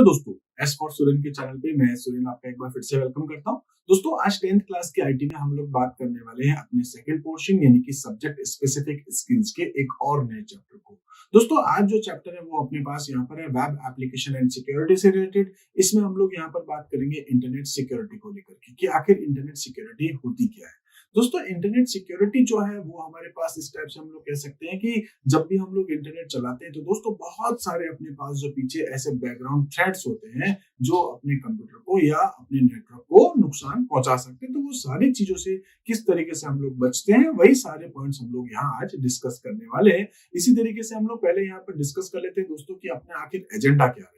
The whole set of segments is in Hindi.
दोस्तों, एस फॉर सुरेन के चैनल पे मैं सुरेन आपका एक बार फिर से वेलकम करता हूं। दोस्तों, आज 10th क्लास के आईटी में हम लोग बात करने वाले हैं अपने सेकंड पोर्शन यानी कि सब्जेक्ट स्पेसिफिक स्किल्स के एक और नए चैप्टर को। दोस्तों, आज जो चैप्टर है वो अपने पास यहाँ पर है वेब एप्लीकेशन एंड सिक्योरिटी से रिलेटेड। इसमें हम लोग यहाँ पर बात करेंगे इंटरनेट सिक्योरिटी को लेकर के कि आखिर इंटरनेट सिक्योरिटी होती क्या है। दोस्तों, इंटरनेट सिक्योरिटी जो है वो हमारे पास इस टाइप से हम लोग कह सकते हैं कि जब भी हम लोग इंटरनेट चलाते हैं तो दोस्तों बहुत सारे अपने पास जो पीछे ऐसे बैकग्राउंड थ्रेट्स होते हैं जो अपने कंप्यूटर को या अपने नेटवर्क को नुकसान पहुंचा सकते हैं। तो वो सारी चीजों से किस तरीके से हम लोग बचते हैं वही सारे पॉइंट्स हम लोग यहाँ आज डिस्कस करने वाले हैं। इसी तरीके से हम लोग पहले यहाँ पर डिस्कस कर लेते हैं दोस्तों कि अपने आखिर एजेंडा क्या रहेगा।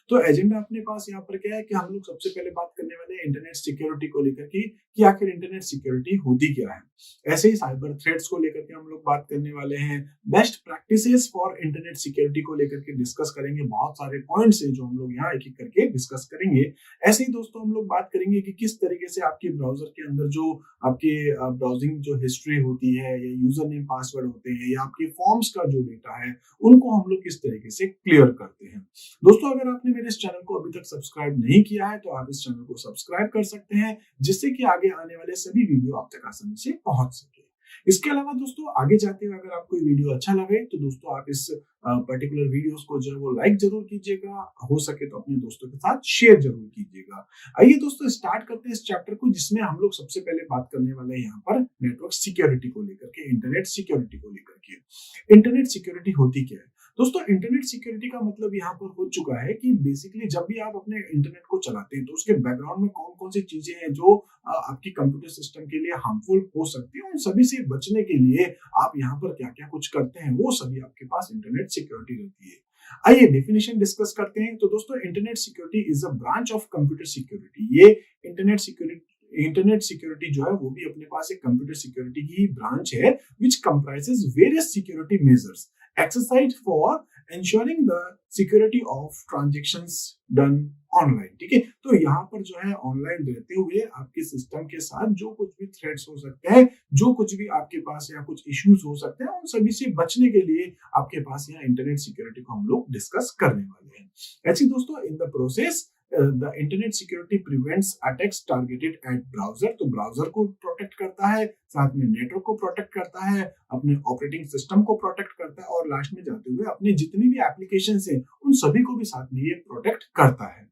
तो एजेंडा अपने पास यहाँ पर क्या है कि हम लोग सबसे पहले बात करने वाले हैं इंटरनेट सिक्योरिटी को लेकर के कि आखिर इंटरनेट सिक्योरिटी होती क्या है। ऐसे ही साइबर थ्रेट्स को लेकर के हम लोग बात करने वाले हैं। Best practices for internet security को लेकर के डिस्कस करेंगे। बहुत सारे पॉइंट्स हैं जो हम लोग यहाँ एक एक करके डिस्कस करेंगे। ऐसे ही दोस्तों हम लोग बात करेंगे कि किस तरीके से आपके ब्राउजर के अंदर जो आपके ब्राउजिंग जो हिस्ट्री होती है या यूजर नेम पासवर्ड होते हैं या आपके फॉर्म्स का जो डेटा है उनको हम लोग किस तरीके से क्लियर करते हैं। दोस्तों, अगर आपने मेरे इस चैनल को अभी तक सब्सक्राइब नहीं किया है तो आप इस चैनल को सब्सक्राइब कर सकते हैं जिससे कि आगे आने वाले सभी वीडियो आप तक आसानी से पहुंच सके। इसके अलावा दोस्तों आगे जाते हुए अगर आपको ये वीडियो अच्छा लगे तो दोस्तों आप इस पर्टिकुलर वीडियोस को जो है वो लाइक जरूर कीजिएगा, हो सके तो अपने दोस्तों के साथ शेयर जरूर कीजिएगा। आइए दोस्तों स्टार्ट करते हैं इस चैप्टर को जिसमें हम लोग सबसे पहले बात करने वाले हैं यहाँ पर नेटवर्क सिक्योरिटी को लेकर के, इंटरनेट सिक्योरिटी को लेकर के। इंटरनेट सिक्योरिटी होती क्या है दोस्तों? इंटरनेट सिक्योरिटी का मतलब यहाँ पर हो चुका है कि बेसिकली जब भी आप अपने इंटरनेट को चलाते हैं तो उसके बैकग्राउंड में कौन कौन सी चीजें हैं जो आपकी कंप्यूटर सिस्टम के लिए हार्मफुल हो सकती है, उन सभी से बचने के लिए आप यहाँ पर क्या क्या कुछ करते हैं वो सभी आपके पास इंटरनेट सिक्योरिटी रहती है। आइए डेफिनेशन डिस्कस करते हैं। तो दोस्तों, internet security is a branch of computer security. ये इंटरनेट सिक्योरिटी जो है वो भी अपने पास एक कंप्यूटर सिक्योरिटी की ब्रांच है विच comprises various security measures exercise for ensuring the security of transactions done online. ठीक है, तो यहाँ पर जो है ऑनलाइन रहते हुए आपके सिस्टम के साथ जो कुछ भी थ्रेड्स हो सकते हैं, जो कुछ भी आपके पास या कुछ इश्यूज हो सकते हैं, उन सभी से बचने के लिए आपके पास यहाँ इंटरनेट सिक्योरिटी को हम लोग डिस्कस करने वाले हैं। ऐसे दोस्तों in the process the internet security prevents attacks targeted eight browser. तो ब्राउजर को प्रोटेक्ट करता है, साथ में नेटवर्क को प्रोटेक्ट करता है, अपने ऑपरेटिंग सिस्टम को प्रोटेक्ट करता है और लास्ट में जाते हुए अपने जितनी भी एप्लीकेशंस हैं उन सभी को भी साथ में ये प्रोटेक्ट करता है।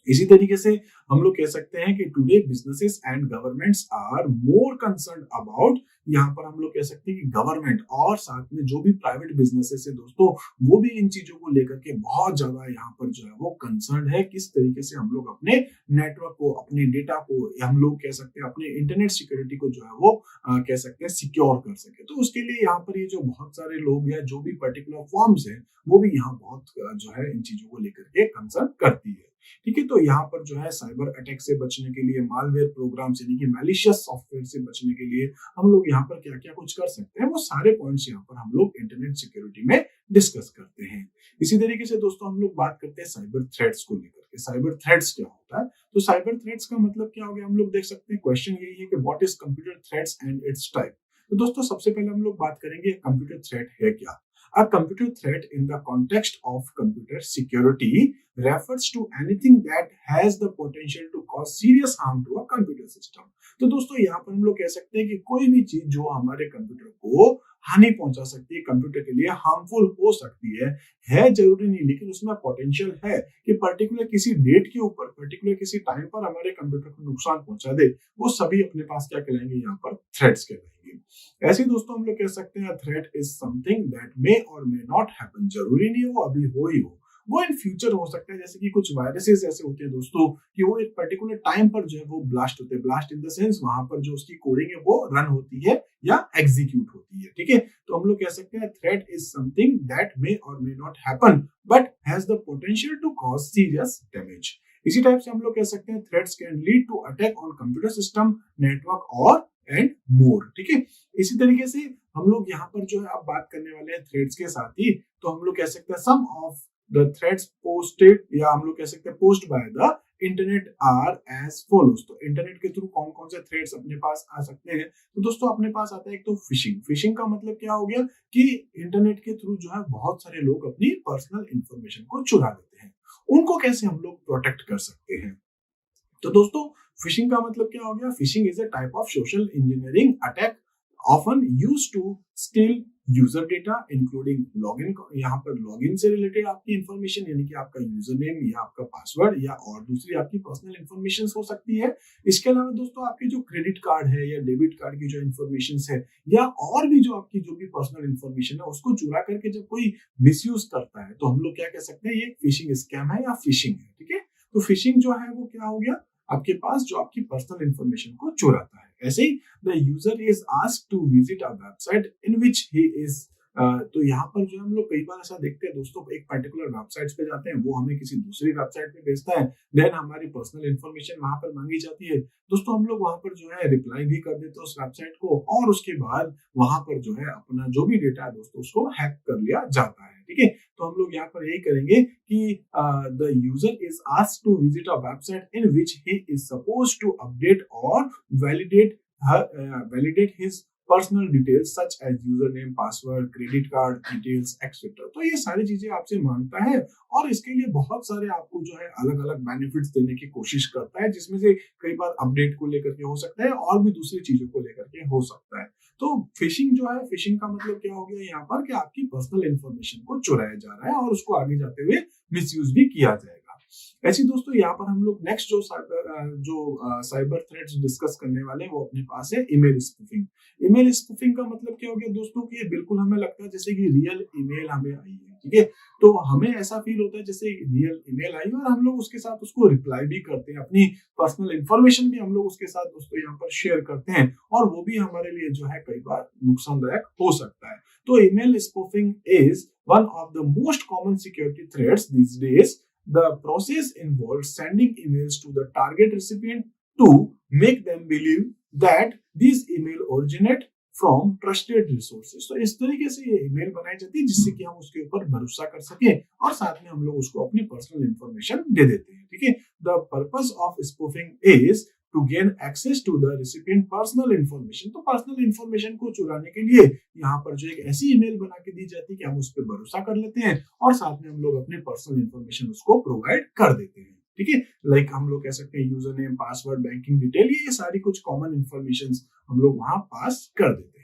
इसी तरीके से हम लोग कह सकते हैं कि today businesses and governments are more concern about, यहाँ पर हम लोग कह सकते हैं कि गवर्नमेंट और साथ में जो भी प्राइवेट बिजनेसेस है दोस्तों वो भी इन चीजों को लेकर के बहुत ज्यादा यहाँ पर जो है वो कंसर्न है किस तरीके से हम लोग अपने नेटवर्क को, अपने डेटा को, हम लोग कह सकते हैं अपने इंटरनेट सिक्योरिटी को जो है वो कह सकते हैं सिक्योर कर सके। तो उसके लिए यहाँ पर ये जो बहुत सारे लोग या जो भी पर्टिकुलर फॉर्म्स है वो भी यहाँ बहुत जो है इन चीजों को लेकर के कंसर्न करती है। ठीक है, तो यहाँ पर जो है साइबर अटैक से बचने के लिए, मालवेयर प्रोग्राम यानी कि मैलिशियस सॉफ्टवेयर से बचने के लिए हम लोग यहाँ पर क्या क्या कुछ कर सकते हैं वो सारे पॉइंट्स यहाँ पर हम लोग इंटरनेट सिक्योरिटी में डिस्कस करते हैं। इसी तरीके से दोस्तों हम लोग बात करते हैं साइबर थ्रेट्स को लेकर के। साइबर थ्रेट्स क्या होता है? तो साइबर थ्रेट्स का मतलब क्या हो गया, हम लोग देख सकते हैं क्वेश्चन यही है कि what is computer threats and it's type. तो दोस्तों सबसे पहले हम लोग बात करेंगे कंप्यूटर थ्रेट है क्या। A computer threat in the context of computer security refers to anything that has the potential to cause serious harm to a computer system। तो दोस्तों यहाँ पर हम लोग कह सकते हैं कि कोई भी चीज जो हमारे कंप्यूटर को हानि पहुंचा सकती है, कंप्यूटर के लिए हार्मफुल हो सकती है जरूरी नहीं, लेकिन उसमें पोटेंशियल है कि पर्टिकुलर किसी डेट के ऊपर, पर्टिकुलर किसी टाइम पर हमारे कंप्यूटर को नुकसान पहुंचा दे, वो सभी अपने पास क्या कहलाएंगे, यहाँ पर थ्रेट्स कहलाएंगे। ऐसे दोस्तों हम लोग कह सकते हैं threat is something that may और मे नॉट हैपन। जरूरी नहीं है वो अभी हो ही हो, वो इन फ्यूचर हो सकता है। जैसे कि कुछ वायरसेस ऐसे होते हैं दोस्तों कि वो एक पर्टिकुलर टाइम पर जो है वो ब्लास्ट होते हैं। ब्लास्ट इन द सेंस वहां पर जो उसकी कोडिंग है वो रन होती है या एग्जीक्यूट होती है। ठीक है, तो हम लोग कह सकते हैं threat is something that may और may not happen but has the potential to cause serious damage. इसी टाइप से हम लोग कह सकते हैं threats can lead to attack on computer system, network और एंड मोर। ठीक है, इसी तरीके से हम लोग यहाँ पर जो है अब बात करने वाले हैं थ्रेड्स के साथ ही। तो हम लोग कह सकते हैं some of the threads posted, या हम लोग कह सकते हैं post by the internet are as follows. तो इंटरनेट के थ्रू कौन कौन से थ्रेड्स अपने पास आ सकते हैं? तो दोस्तों अपने पास आता है एक तो फिशिंग। फिशिंग का मतलब क्या हो गया कि इंटरनेट के थ्रू जो है बहुत सारे लोग अपनी पर्सनल इंफॉर्मेशन को चुरा लेते हैं। उनको कैसे हम लोग प्रोटेक्ट कर सकते हैं। तो दोस्तों फिशिंग का मतलब क्या हो गया? Fishing is a type of social engineering attack often used to steal user data including login. यहाँ पर लॉगिन से रिलेटेड आपकी इंफॉर्मेशन यानी कि आपका यूजर नेम या आपका पासवर्ड या और दूसरी आपकी पर्सनल इंफॉर्मेशन हो सकती है। इसके अलावा दोस्तों आपके जो क्रेडिट कार्ड है या डेबिट कार्ड की जो इंफॉर्मेशन है या और भी जो आपकी जो भी पर्सनल इंफॉर्मेशन है उसको चुरा करके जब कोई मिसयूज करता है तो हम लोग क्या कह सकते हैं, ये फिशिंग स्कैम है या फिशिंग है। ठीक है, तो फिशिंग जो है वो क्या हो गया? आपके पास जो आपकी पर्सनल इंफॉर्मेशन को चुराता है। ऐसे ही the user is asked to visit a website in which he is, तो यहाँ पर जो हम लोग कई बार ऐसा देखते हैं दोस्तों, एक पर्टिकुलर वेबसाइट पे जाते हैं, वो हमें किसी दूसरी वेबसाइट पे भेजता है, देन हमारी पर्सनल इंफॉर्मेशन वहां पर मांगी जाती है। दोस्तों हम लोग वहां पर जो है रिप्लाई भी कर देते हैं उस वेबसाइट को और उसके बाद वहां पर जो है अपना जो भी डेटा है दोस्तों उसको हैक कर लिया जाता है। ठीक है, तो हम लोग यहाँ पर यही करेंगे कि the user is asked to visit a website in which he is supposed to update और validate his personal details such as user name, password, credit card details etcetera. तो ये सारी चीजें आपसे मांगता है और इसके लिए बहुत सारे आपको जो है अलग अलग बेनिफिट्स देने की कोशिश करता है, जिसमें से कई बार अपडेट को लेकर के हो सकता है और भी दूसरी चीजों को लेकर के हो सकता है। तो फिशिंग जो है, फिशिंग का मतलब क्या हो गया यहाँ पर कि आपकी पर्सनल इंफॉर्मेशन को चुराया जा रहा है और उसको आगे जाते हुए मिसयूज भी किया जाएगा। ऐसे दोस्तों यहाँ पर हम लोग नेक्स्ट जो साइबर थ्रेट्स डिस्कस करने वाले हैं वो अपने पास है ईमेल स्पूफिंग। ईमेल स्पूफिंग का मतलब क्या हो गया दोस्तों कि ये बिल्कुल हमें लगता है जैसे कि रियल ईमेल हमें आई है। ठीक है, तो हमें ऐसा फील होता है जैसे रियल ईमेल आई और हम लोग उसके साथ उसको रिप्लाई भी करते हैं, अपनी पर्सनल इंफॉर्मेशन भी हम लोग उसके साथ दोस्तों यहाँ पर शेयर करते हैं और वो भी हमारे लिए जो है कई बार नुकसानदायक हो सकता है। तो email spoofing is one of the most common security threats these days. The process involves sending emails to the target recipient to make them believe that these email originate from trusted resources। तो इस तरीके से ये ईमेल बनाई जाती है जिससे कि हम उसके ऊपर भरोसा कर सके और साथ में हम लोग उसको अपनी पर्सनल इंफॉर्मेशन दे देते हैं। ठीक है, the purpose of spoofing is to gain access to the recipient personal information. तो पर्सनल इंफॉर्मेशन को चुराने के लिए यहाँ पर जो एक ऐसी ईमेल बना के दी जाती है कि हम उस पर भरोसा कर लेते हैं और साथ में हम लोग अपने पर्सनल इंफॉर्मेशन उसको प्रोवाइड कर देते हैं। ठीक है, लाइक हम लोग कह सकते हैं user name, password, banking detail, ये सारी कुछ कॉमन इंफॉर्मेशन हम लोग वहां पास कर देते हैं।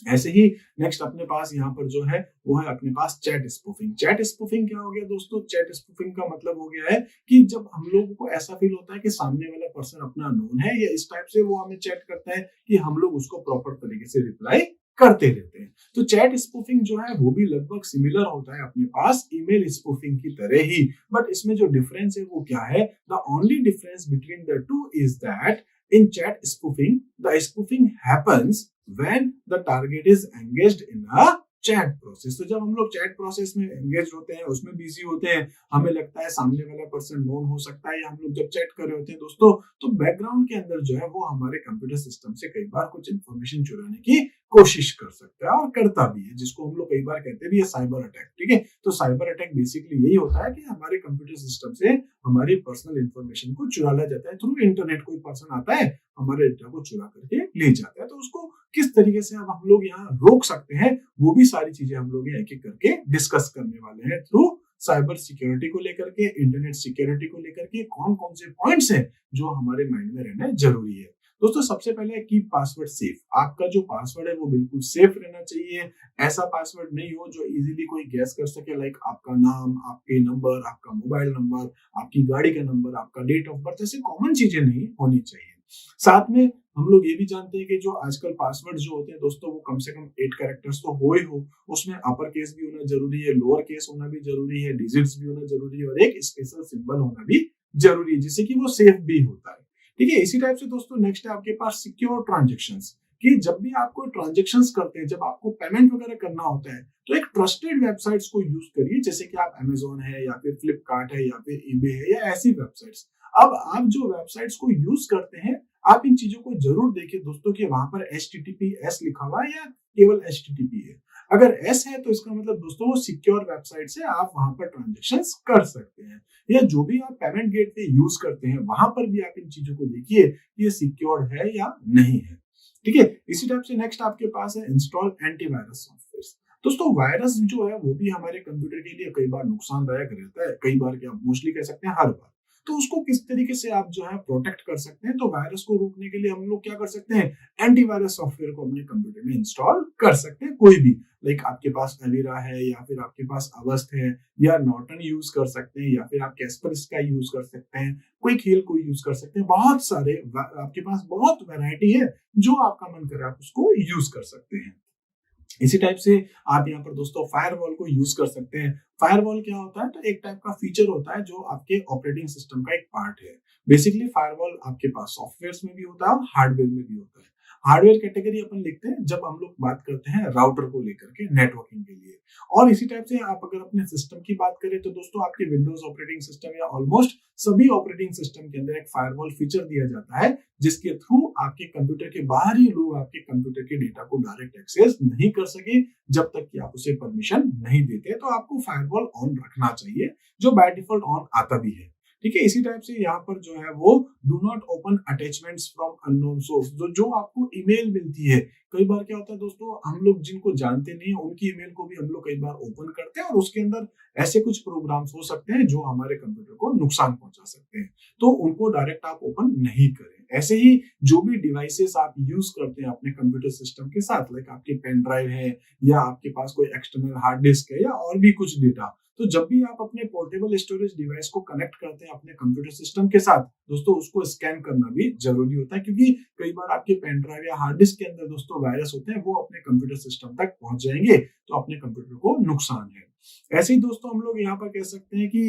ऐसे ही नेक्स्ट अपने पास यहाँ पर जो है वो है अपने पास चैट स्पूफिंग। चैट स्पूफिंग क्या हो गया दोस्तों? चैट स्पूफिंग का मतलब हो गया है कि जब हम लोगों को ऐसा फील होता है कि सामने वाला पर्सन अपना नोन है या इस टाइप से वो हमें चैट करता है कि हम लोग उसको प्रॉपर तरीके से रिप्लाई करते रहते हैं। तो चैट स्पूफिंग जो है वो भी लगभग सिमिलर होता है अपने पास ईमेल स्पूफिंग की तरह ही, बट इसमें जो डिफरेंस है वो क्या है? The only difference between the two is that in chat spoofing, the spoofing happens when the target is engaged in a chat process. तो जब हम लोग चैट प्रोसेस में एंगेज होते हैं, उसमें बिजी होते हैं, हमें लगता है सामने वाला पर्सन नोन हो सकता है या हम लोग जब चैट कर रहे होते हैं दोस्तों, तो बैकग्राउंड के अंदर जो है वो हमारे कंप्यूटर सिस्टम से कई बार कुछ इंफॉर्मेशन चुराने की कोशिश कर सकता है और करता भी है, जिसको हम लोग कई बार कहते भी है साइबर अटैक। ठीक है, तो साइबर अटैक बेसिकली यही होता है कि हमारे कंप्यूटर सिस्टम से हमारी पर्सनल इंफॉर्मेशन को चुरा लिया जाता है थ्रू इंटरनेट। कोई पर्सन आता है, हमारे डेटा को चुरा करके ले जाता है, तो उसको किस तरीके से अब हम लोग यहाँ रोक सकते हैं वो भी सारी चीजें हम लोग यहाँ एक एक करके डिस्कस करने वाले हैं थ्रू साइबर सिक्योरिटी को लेकर के, इंटरनेट सिक्योरिटी को लेकर के कौन कौन से पॉइंट्स हैं जो हमारे माइंड में रहना जरूरी है। दोस्तों सबसे पहले कीप पासवर्ड सेफ। आपका जो पासवर्ड है वो बिल्कुल सेफ रहना चाहिए। ऐसा पासवर्ड नहीं हो जो इजीली कोई गैस कर सके, लाइक आपका नाम, आपके नंबर, आपका मोबाइल नंबर, आपकी गाड़ी का नंबर, आपका डेट ऑफ बर्थ, ऐसी कॉमन चीजें नहीं होनी चाहिए। साथ में हम लोग ये भी जानते हैं कि जो आजकल पासवर्ड जो होते हैं दोस्तों वो कम से कम 8 कैरेक्टर्स तो हो ही हो, उसमें अपर केस भी होना जरूरी है, लोअर केस होना भी जरूरी है, डिजिट्स भी होना जरूरी है और एक स्पेशल सिंबल होना भी जरूरी है जिससे कि वो सेफ भी होता है। ठीक है, इसी टाइप से दोस्तों नेक्स्ट है आपके पास सिक्योर ट्रांजेक्शंस, कि जब भी आप कोई ट्रांजेक्शंस करते हैं, जब आपको पेमेंट वगैरह करना होता है तो एक ट्रस्टेड वेबसाइट्स को यूज करिए, जैसे कि आप अमेजोन है या फिर फ्लिपकार्ट है या फिर ईबे है या ऐसी वेबसाइट्स। अब आप जो वेबसाइट्स को यूज करते हैं आप इन चीजों को जरूर देखिए दोस्तों कि वहां पर HTTPS लिखा हुआ है या केवल HTTP है। अगर S है तो इसका मतलब दोस्तों वो सिक्योर वेबसाइट से आप वहां पर ट्रांजेक्शंस कर सकते हैं, या जो भी आप पेमेंट गेटवे यूज करते हैं वहां पर भी आप इन चीजों को देखिए कि ये सिक्योर है या नहीं है। ठीक है, इसी टाइप से नेक्स्ट आपके पास है इंस्टॉल एंटीवायरस सॉफ्टवेयर। दोस्तों वायरस जो है वो भी हमारे कंप्यूटर के लिए कई बार नुकसानदायक रहता है, कई बार क्या मोस्टली कह सकते हैं हर बार। तो उसको किस तरीके से आप जो है प्रोटेक्ट कर सकते हैं, तो वायरस को रोकने के लिए हम लोग क्या कर सकते हैं, एंटीवायरस सॉफ्टवेयर को अपने कंप्यूटर में इंस्टॉल कर सकते हैं, कोई भी। लाइक आपके पास एविरा है या फिर आपके पास अवस्ट है या नॉर्टन यूज कर सकते हैं या फिर आप कैस्परस का यूज कर सकते हैं, कोई खेल को यूज कर सकते हैं, बहुत सारे आपके पास बहुत वैरायटी है, जो आपका मन करे आप उसको यूज कर सकते हैं। इसी टाइप से आप यहाँ पर दोस्तों फायरवॉल को यूज कर सकते हैं। फायरवॉल क्या होता है, तो एक टाइप का फीचर होता है जो आपके ऑपरेटिंग सिस्टम का एक पार्ट है। बेसिकली फायरवॉल आपके पास सॉफ्टवेयर में भी होता है और हार्डवेयर में भी होता है। हार्डवेयर कैटेगरी अपन लिखते हैं जब हम लोग बात करते हैं राउटर को लेकर के नेटवर्किंग के लिए। और इसी टाइप से आप अगर अपने सिस्टम की बात करें तो दोस्तों आपके विंडोज ऑपरेटिंग सिस्टम या ऑलमोस्ट सभी ऑपरेटिंग सिस्टम के अंदर एक फायरवॉल फीचर दिया जाता है, जिसके थ्रू आपके कंप्यूटर के बाहरी लोग आपके कंप्यूटर के डेटा को डायरेक्ट एक्सेस नहीं कर सके, जब तक कि आप उसे परमिशन नहीं देते। तो आपको फायरवॉल ऑन रखना चाहिए, जो बाय डिफॉल्ट ऑन आता भी है। ठीक है, इसी टाइप से यहाँ पर जो है वो do not open attachments from unknown source, जो आपको ईमेल मिलती है। कई बार क्या होता है दोस्तों, हम लोग जिनको जानते नहीं है उनकी ईमेल को भी हम लोग कई बार ओपन करते हैं और उसके अंदर ऐसे कुछ प्रोग्राम्स हो सकते हैं जो हमारे कंप्यूटर को नुकसान पहुंचा सकते हैं, तो उनको डायरेक्ट आप ओपन नहीं करें। ऐसे ही जो भी डिवाइसेस आप यूज करते हैं अपने कंप्यूटर सिस्टम के साथ, लाइक आपके पेन ड्राइव है या आपके पास कोई एक्सटर्नल हार्ड डिस्क है या और भी कुछ डेटा, तो जब भी आप अपने पोर्टेबल स्टोरेज डिवाइस को कनेक्ट करते हैं अपने कंप्यूटर सिस्टम के साथ, दोस्तों उसको स्कैन करना भी जरूरी होता है, क्योंकि कई बार आपके पेन ड्राइव या हार्ड डिस्क के अंदर दोस्तों वायरस होते हैं, वो अपने कंप्यूटर सिस्टम तक पहुंच जाएंगे, तो अपने कंप्यूटर को नुकसान है। ऐसे ही दोस्तों हम लोग यहाँ पर कह सकते हैं कि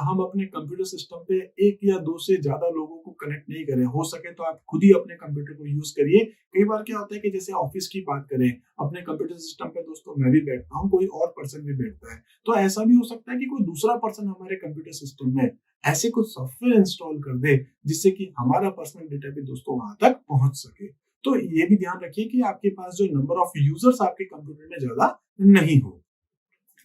हम अपने कंप्यूटर सिस्टम पे एक या दो से ज्यादा लोगों को कनेक्ट नहीं करें। हो सके तो आप खुद ही अपने कंप्यूटर को यूज करिए। कई बार क्या होता है कि जैसे ऑफिस की बात करें, अपने कंप्यूटर सिस्टम पे दोस्तों मैं भी बैठता हूँ, कोई और पर्सन भी बैठता है, तो ऐसा भी हो सकता है कि कोई दूसरा पर्सन हमारे कंप्यूटर सिस्टम में ऐसे कुछ सॉफ्टवेयर इंस्टॉल कर दे जिससे कि हमारा पर्सनल डेटा भी दोस्तों वहां तक पहुंच सके। तो ये भी ध्यान रखिए कि आपके पास जो नंबर ऑफ यूजर्स आपके कंप्यूटर में ज्यादा नहीं हो।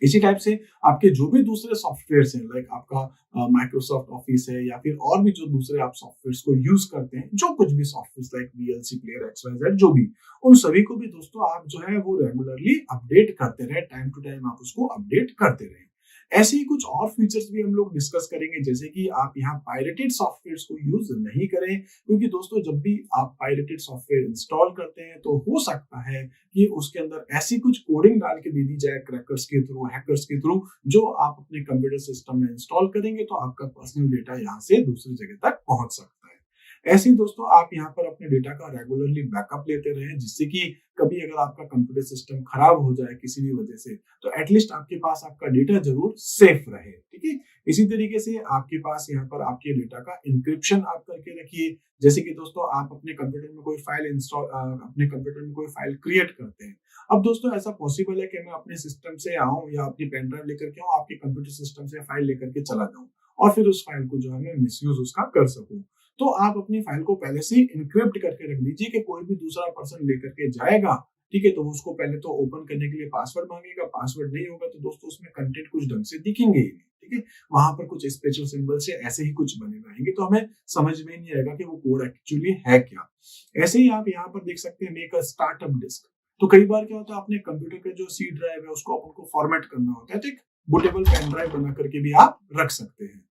इसी टाइप से आपके जो भी दूसरे सॉफ्टवेयर्स हैं, लाइक आपका माइक्रोसॉफ्ट ऑफिस है या फिर और भी जो दूसरे आप सॉफ्टवेयर्स को यूज करते हैं, जो कुछ भी software like VLC player XYZ जो भी, उन सभी को भी दोस्तों आप जो है वो रेगुलरली अपडेट करते रहे, टाइम टू टाइम आप उसको अपडेट करते रहे। ऐसे ही कुछ और फीचर्स भी हम लोग डिस्कस करेंगे, जैसे कि आप यहाँ पायरेटेड सॉफ्टवेयर्स को यूज नहीं करें, क्योंकि दोस्तों जब भी आप पायरेटेड सॉफ्टवेयर इंस्टॉल करते हैं तो हो सकता है कि उसके अंदर ऐसी कुछ कोडिंग डाल के दे दी जाए क्रैकर्स के थ्रू, हैकर्स के थ्रू, जो आप अपने कंप्यूटर सिस्टम में इंस्टॉल करेंगे तो आपका पर्सनल डेटा यहाँ से दूसरी जगह तक पहुंच सकता है। ऐसे ही दोस्तों आप यहाँ पर अपने डेटा का रेगुलरली बैकअप लेते रहें, जिससे कि कभी अगर आपका कंप्यूटर सिस्टम खराब हो जाए किसी भी वजह से, तो एटलीस्ट आपके पास आपका डेटा जरूर सेफ रहे। ठीक है, इसी तरीके से आपके पास यहाँ पर आपके डेटा का इंक्रिप्शन आप करके रखिए। जैसे कि दोस्तों आप अपने कंप्यूटर में कोई फाइल इंस्टॉल अपने कंप्यूटर में कोई फाइल क्रिएट करते हैं। अब दोस्तों ऐसा पॉसिबल है कि मैं अपने सिस्टम से आऊं या अपनी पेन ड्राइव लेकर के आऊं, आपके कंप्यूटर सिस्टम से फाइल लेकर के चला जाऊं और फिर उस फाइल को जो है मैं मिसयूज उसका कर सकूं। तो आप अपनी फाइल को पहले से ही इनक्रिप्ट करके रख दीजिए कि कोई भी दूसरा पर्सन लेकर के जाएगा, ठीक है, तो उसको पहले तो ओपन करने के लिए पासवर्ड मांगेगा, पासवर्ड नहीं होगा तो दोस्तों उसमें कंटेंट कुछ ढंग से दिखेंगे ही नहीं। ठीक है, वहां पर कुछ स्पेशल सिंबल से ऐसे ही कुछ बने रहेंगे, तो हमें समझ में नहीं आएगा कि वो कोड एक्चुअली है क्या। ऐसे ही आप यहाँ पर देख सकते हैं मेक अ स्टार्टअप डिस्क। तो कई बार क्या होता है, अपने कंप्यूटर के जो सी ड्राइव है उसको अपन को फॉर्मेट करना होता है, तो एक बूटेबल पेन ड्राइव बना करके भी आप रख सकते हैं।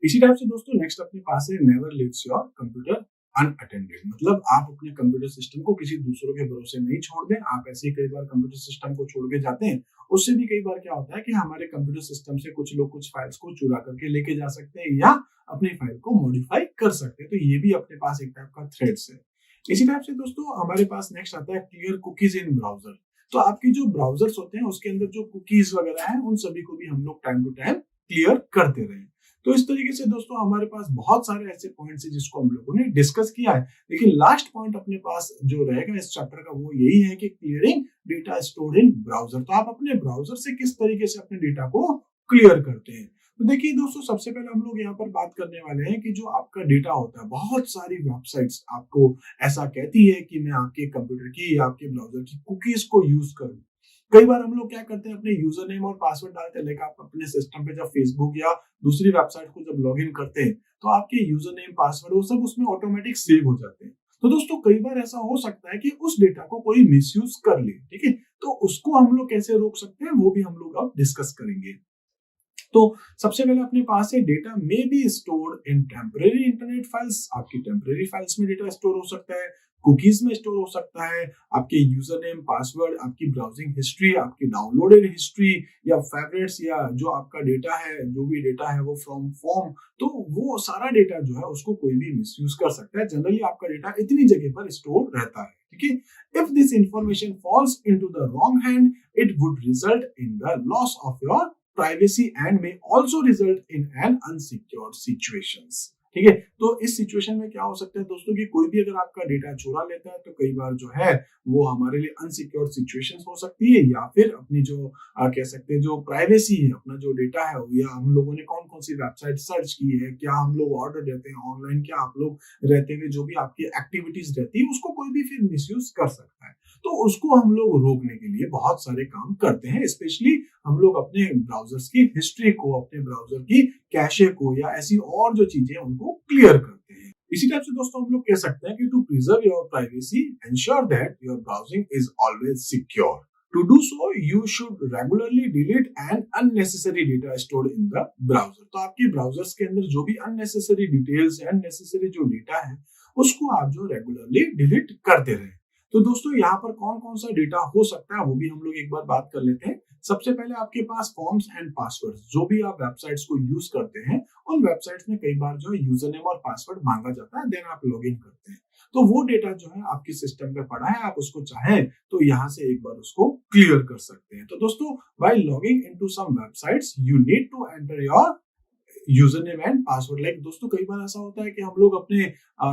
इसी टाइप से दोस्तों नेक्स्ट अपने पास है never leaves your computer unattended. मतलब आप अपने कंप्यूटर सिस्टम को किसी दूसरों के भरोसे नहीं छोड़ दें। आप ऐसे ही कई बार कंप्यूटर सिस्टम को छोड़ के जाते हैं, उससे भी कई बार क्या होता है कि हमारे कंप्यूटर सिस्टम से कुछ लोग कुछ फाइल्स को चुरा करके लेके जा सकते हैं या अपनी फाइल को मॉडिफाई कर सकते हैं, तो ये भी अपने पास एक टाइप का थ्रेड्स है। इसी टाइप से दोस्तों हमारे पास नेक्स्ट आता है क्लियर कुकीज इन ब्राउजर। तो आपके जो ब्राउजर्स होते हैं उसके अंदर जो कुकीज वगैरह है उन सभी को भी हम लोग टाइम टू टाइम क्लियर करते रहे। तो इस तरीके से दोस्तों हमारे पास बहुत सारे ऐसे पॉइंट्स हैं जिसको हम लोगों ने डिस्कस किया है, लेकिन लास्ट पॉइंट अपने पास जो रहेगा इस चैप्टर का वो यही है कि clearing data stored in browser. तो आप अपने ब्राउजर से किस तरीके से अपने डेटा को क्लियर करते हैं। तो देखिए दोस्तों, सबसे पहले हम लोग यहाँ पर बात करने वाले हैं कि जो आपका डेटा होता है, बहुत सारी वेबसाइट्स आपको ऐसा कहती है कि मैं आपके कंप्यूटर की या आपके ब्राउजर की कुकीज को यूज करूं। कई बार हम लोग क्या करते हैं, अपने यूजर नेम और पासवर्ड डालते हैं, लेकिन आप अपने सिस्टम पे जब फेसबुक या दूसरी वेबसाइट को जब लॉगिन करते हैं तो आपके यूजर नेम पासवर्ड वो सब उसमें ऑटोमेटिक सेव हो जाते हैं। तो दोस्तों कई बार ऐसा हो सकता है कि उस डेटा को कोई मिसयूज कर ले। ठीक है, तो उसको हम लोग कैसे रोक सकते हैं वो भी हम लोग अब डिस्कस करेंगे। तो सबसे पहले अपने पास है data may be stored in temporary internet files, आपकी टेम्परेरी फाइल्स में डेटा स्टोर हो सकता है, कुकीज में स्टोर हो सकता है, आपके यूजर नेम पासवर्ड, आपकी ब्राउजिंग हिस्ट्री, आपकी डाउनलोडेड हिस्ट्री या फेवरेट्स, या जो आपका डेटा है, जो भी डेटा है वो फ्रॉम फॉर्म, तो वो सारा डेटा जो है उसको कोई भी मिसयूज कर सकता है। जनरली आपका डेटा इतनी जगह पर स्टोर रहता है, ठीक है। If this information falls into the wrong hand, it would result in the loss of your privacy and may also result in an unsecured situations, ठीक है। तो इस सिचुएशन में क्या हो सकता है दोस्तों कि कोई भी अगर आपका डेटा चुरा लेता है तो कई बार जो है वो हमारे लिए अनसिक्योर्ड सिचुएशंस हो सकती है, या फिर अपनी जो कह सकते हैं जो प्राइवेसी है, अपना जो डेटा है, या हम लोगों ने कौन कौन सी वेबसाइट सर्च की है, क्या हम लोग ऑर्डर देते हैं ऑनलाइन, क्या आप लोग रहते हुए जो भी आपकी एक्टिविटीज रहती है उसको कोई भी फिर मिसयूज कर सकता है। तो उसको हम लोग रोकने के लिए बहुत सारे काम करते हैं। स्पेशली हम लोग अपने ब्राउजर्स की हिस्ट्री को, अपने ब्राउजर की कैशे को, या ऐसी और जो चीजें उनको क्लियर करते हैं। इसी टाइप से दोस्तों हम लोग कह सकते हैं कि to preserve your privacy, ensure that your browsing is always secure. To do so, you should regularly delete an unnecessary data stored in the browser. तो आपके ब्राउजर्स के अंदर जो भी unnecessary details है, unnecessary जो डेटा है, उसको आप जो रेगुलरली डिलीट करते रहें। तो दोस्तों यहाँ पर कौन कौन सा डेटा हो सकता है वो भी हम लोग एक बार बात कर लेते हैं। सबसे पहले आपके पास फॉर्म्स एंड पासवर्ड्स, जो भी आप वेबसाइट्स को यूज करते हैं, उन वेबसाइट्स में कई बार जो है यूजर नेम और पासवर्ड मांगा जाता है, देन आप लॉग इन करते हैं। तो वो डेटा जो है आपके सिस्टम पे पड़ा है, आप उसको चाहें तो यहाँ से एक बार उसको क्लियर कर सकते हैं। तो दोस्तों while logging into some websites you need to enter your user name and password. Like दोस्तों कई बार ऐसा होता है कि हम लोग अपने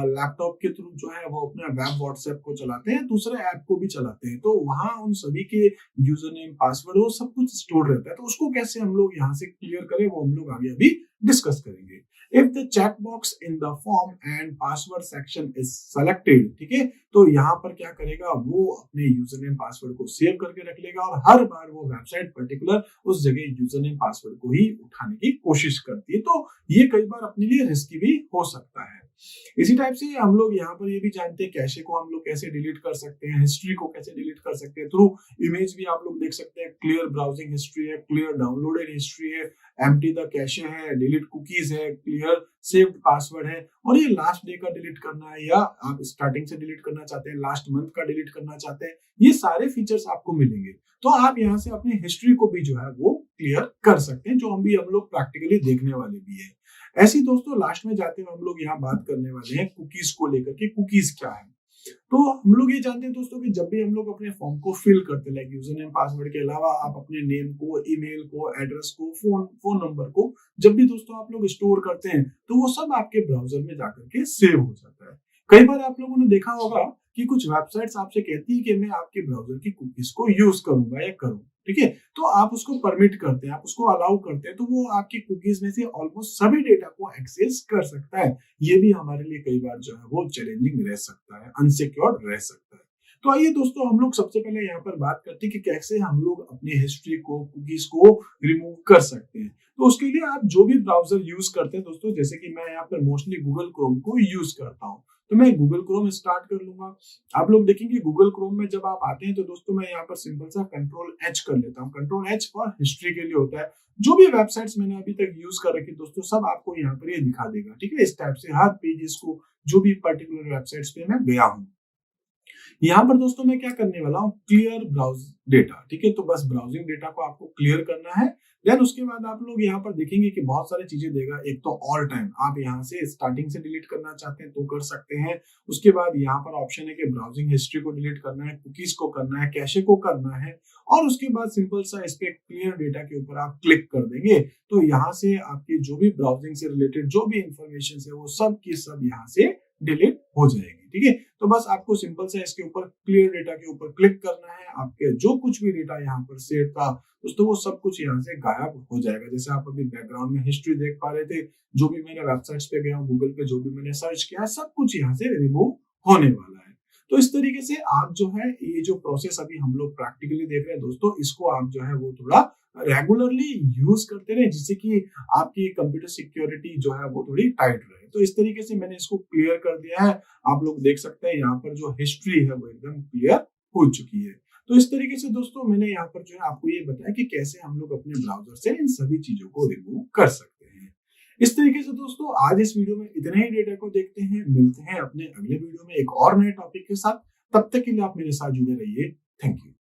लैपटॉप के थ्रू जो है वो अपना वेब व्हाट्सएप को चलाते हैं, दूसरे ऐप को भी चलाते हैं, तो वहां उन सभी के यूजर नेम पासवर्ड वो सब कुछ स्टोर रहता है। तो उसको कैसे हम लोग यहाँ से क्लियर करें वो हम लोग आगे अभी डिस्कस करेंगे। If the check box in the form and password section is selected, ठीक है, तो यहाँ पर क्या करेगा, वो अपने यूजर नेम पासवर्ड को सेव करके रख लेगा और हर बार वो वेबसाइट पर्टिकुलर उस जगह यूजर नेम पासवर्ड को ही उठाने की कोशिश करती है। तो ये कई बार अपने लिए रिस्की भी हो सकता है। इसी टाइप से हम लोग यहाँ पर ये भी जानते हैं कैशे को हम लोग कैसे डिलीट कर सकते हैं, हिस्ट्री को कैसे डिलीट कर सकते हैं। थ्रू इमेज भी आप लोग देख सकते हैं, क्लियर ब्राउजिंग हिस्ट्री है, क्लियर डाउनलोडेड हिस्ट्री है, एम्प्टी द कैशे है, डिलीट कुकीज है, क्लियर सेव्ड पासवर्ड है, और ये लास्ट डे का डिलीट करना है, या आप स्टार्टिंग से डिलीट करना चाहते हैं, लास्ट मंथ का डिलीट करना चाहते हैं, ये सारे फीचर्स आपको मिलेंगे। तो आप यहाँ से अपनी हिस्ट्री को भी जो है वो क्लियर कर सकते हैं, जो हम लोग प्रैक्टिकली देखने वाले भी है। ऐसे ही दोस्तों लास्ट में जाते हुए हम लोग यहाँ बात करने वाले हैं कुकीज को लेकर के, कुकीज क्या है। तो हम लोग ये जानते हैं दोस्तों कि जब भी हम लोग अपने फॉर्म को फिल करते हैं, लाइक यूजर नेम पासवर्ड के अलावा आप अपने नेम को, ईमेल को, एड्रेस को, फोन नंबर को जब भी दोस्तों आप लोग स्टोर करते हैं तो वो सब आपके ब्राउजर में जाकर के सेव हो जाता है। कई बार आप लोगों ने देखा होगा कि कुछ वेबसाइट्स आपसे कहती है कि मैं आपके ब्राउजर की कुकीज को यूज करूंगा या करूँ, ठीक है, तो आप उसको परमिट करते हैं, आप उसको अलाउ करते हैं, तो वो आपकी कुकीज में से ऑलमोस्ट सभी डेटा को एक्सेस कर सकता है। ये भी हमारे लिए कई बार जो है वो चैलेंजिंग रह सकता है, अनसिक्योर्ड रह सकता है। तो आइए दोस्तों हम लोग सबसे पहले यहाँ पर बात करते हैं कि कैसे हम लोग अपनी हिस्ट्री को, कुकीज को रिमूव कर सकते हैं। तो उसके लिए आप जो भी ब्राउजर यूज करते हैं दोस्तों, जैसे कि मैं यहाँ पर मोस्टली गूगल क्रोम को यूज करता हूँ, तो मैं गूगल क्रोम स्टार्ट कर लूंगा। आप लोग देखेंगे गूगल क्रोम में जब आप आते हैं तो दोस्तों मैं यहाँ पर सिंपल सा कंट्रोल एच कर लेता हूँ। कंट्रोल एच और हिस्ट्री के लिए होता है। जो भी वेबसाइट्स मैंने अभी तक यूज कर रखी दोस्तों सब आपको यहाँ पर ये दिखा देगा, ठीक है, इस टाइप से हर पेजेस को, जो भी पर्टिकुलर वेबसाइट्स पे मैं गया हूँ। यहाँ पर दोस्तों मैं क्या करने वाला हूँ, क्लियर ब्राउज डेटा, ठीक है, तो बस ब्राउजिंग डेटा को आपको क्लियर करना है। देन उसके बाद आप लोग यहाँ पर देखेंगे कि बहुत सारी चीजें देगा। एक तो ऑल टाइम, आप यहाँ से स्टार्टिंग से डिलीट करना चाहते हैं तो कर सकते हैं। उसके बाद यहाँ पर ऑप्शन है कि ब्राउजिंग हिस्ट्री को डिलीट करना है, कुकीज को करना है, कैशे को करना है, और उसके बाद सिंपल सा इस पे क्लियर डेटा के ऊपर आप क्लिक कर देंगे तो यहाँ से आपकी जो भी ब्राउजिंग से रिलेटेड जो भी इंफॉर्मेशन है वो सब की सब यहाँ से डिलीट हो जाएगी, ठीक है। तो बस आपको सिंपल से इसके ऊपर क्लियर डेटा के ऊपर क्लिक करना है। आपके जो कुछ भी डेटा यहाँ पर सेव था दोस्तों वो सब कुछ यहाँ से गायब हो जाएगा। जैसे आप अभी बैकग्राउंड में हिस्ट्री देख पा रहे थे, जो भी मैंने वेबसाइट्स पे गया हूँ, गूगल पे जो भी मैंने सर्च किया है, सब कुछ यहाँ से रिमूव होने वाला है। तो इस तरीके से आप जो है ये जो प्रोसेस अभी हम लोग प्रैक्टिकली देख रहे हैं दोस्तों, इसको आप जो है वो थोड़ा रेगुलरली यूज करते रहे, जिससे कि आपकी कंप्यूटर सिक्योरिटी जो है वो थोड़ी टाइट रहे। तो इस तरीके से मैंने इसको क्लियर कर दिया है। आप लोग देख सकते हैं यहाँ पर जो हिस्ट्री है वो एकदम क्लियर हो चुकी है। तो इस तरीके से दोस्तों मैंने यहाँ पर जो है आपको ये बताया कि कैसे हम लोग अपने ब्राउजर से इन सभी चीजों को रिमूव कर सकते हैं। इस तरीके से दोस्तों आज इस वीडियो में इतने ही डेटा को देखते हैं, मिलते हैं अपने अगले वीडियो में एक और नए टॉपिक के साथ। तब तक के लिए आप मेरे साथ जुड़े रहिए। Thank you.